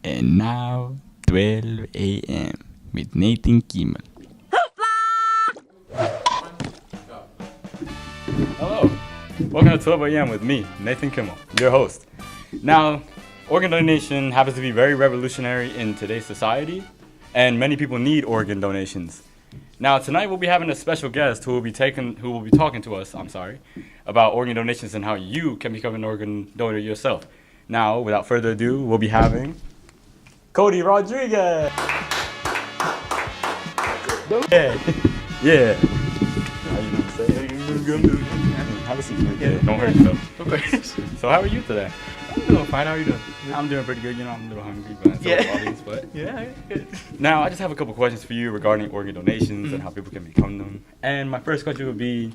And now, 12 a.m. with Nathan Kimmel. Hello, welcome to 12 a.m. with me, Nathan Kimmel, your host. Now, organ donation happens to be very revolutionary in today's society, and many people need organ donations. Now, tonight we'll be having a special guest who will be talking to us, about organ donations and how you can become an organ donor yourself. Now, without further ado, we'll be having Cody Rodriguez. Yeah. How you doing today? Have a seat right there. Don't hurt yourself. Of course. So how are you today? I'm doing fine. How are you doing? I'm doing pretty good. You know, I'm a little hungry, but so are all these, but Yeah, good. now I just have a couple questions for you regarding organ donations and how people can become them. And my first question would be,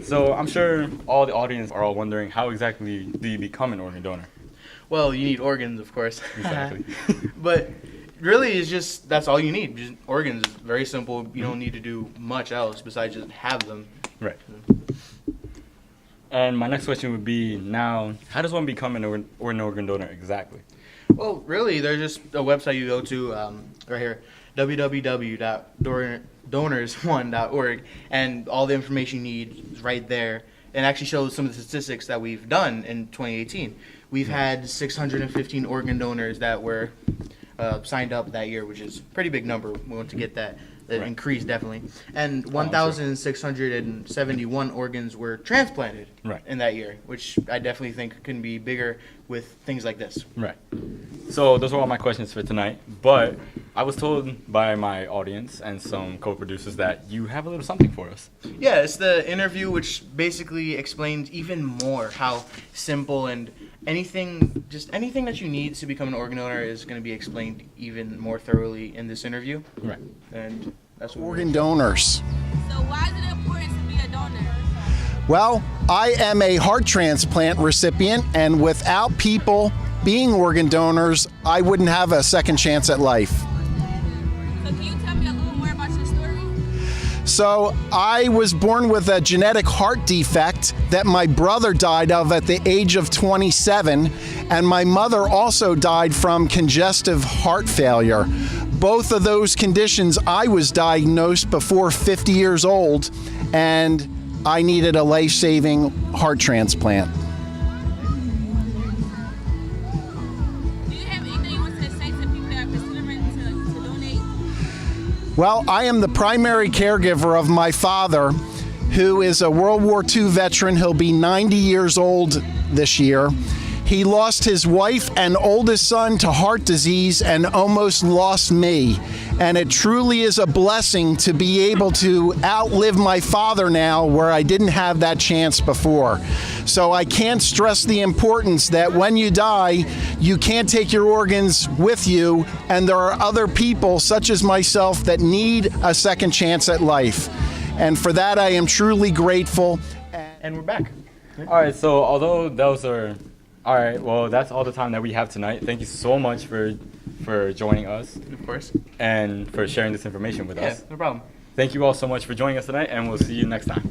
so I'm sure all the audience are all wondering, how exactly do you become an organ donor? Well, you need organs, of course. Exactly. But really, it's just, that's all you need. Just organs. Very simple. You don't need to do much else besides just have them. Right. And my next question would be, now, how does one become an organ donor exactly? Well, really, there's just a website you go to right here, www.donors1.org, and all the information you need is right there. And actually shows some of the statistics that we've done in 2018. We've had 615 organ donors that were signed up that year, which is a pretty big number. We want to get that increase, definitely. And 1,671 organs were transplanted in that year, which I definitely think can be bigger with things like this. Right. So those are all my questions for tonight. But I was told by my audience and some co-producers that you have a little something for us. Yeah, it's the interview which basically explains even more how simple and anything that you need to become an organ donor is going to be explained even more thoroughly in this interview. Right. And that's what organ donors. So why is it important to be a donor? Well, I am a heart transplant recipient, and without people being organ donors, I wouldn't have a second chance at life. So can you tell me a little more about your story? So I was born with a genetic heart defect that my brother died of at the age of 27, and my mother also died from congestive heart failure. Both of those conditions I was diagnosed before 50 years old, and I needed a life-saving heart transplant. Do you have anything you want to say to people that are considering to donate? Well, I am the primary caregiver of my father, who is a World War II veteran. He'll be 90 years old this year. He lost his wife and oldest son to heart disease and almost lost me. And it truly is a blessing to be able to outlive my father now, where I didn't have that chance before. So I can't stress the importance that when you die, you can't take your organs with you, and there are other people such as myself that need a second chance at life. And for that, I am truly grateful. And we're back. All right, so although those are... All right, well, that's all the time that we have tonight. Thank you so much for joining us. Of course. And for sharing this information with us. Yeah, no problem. Thank you all so much for joining us tonight, and we'll see you next time.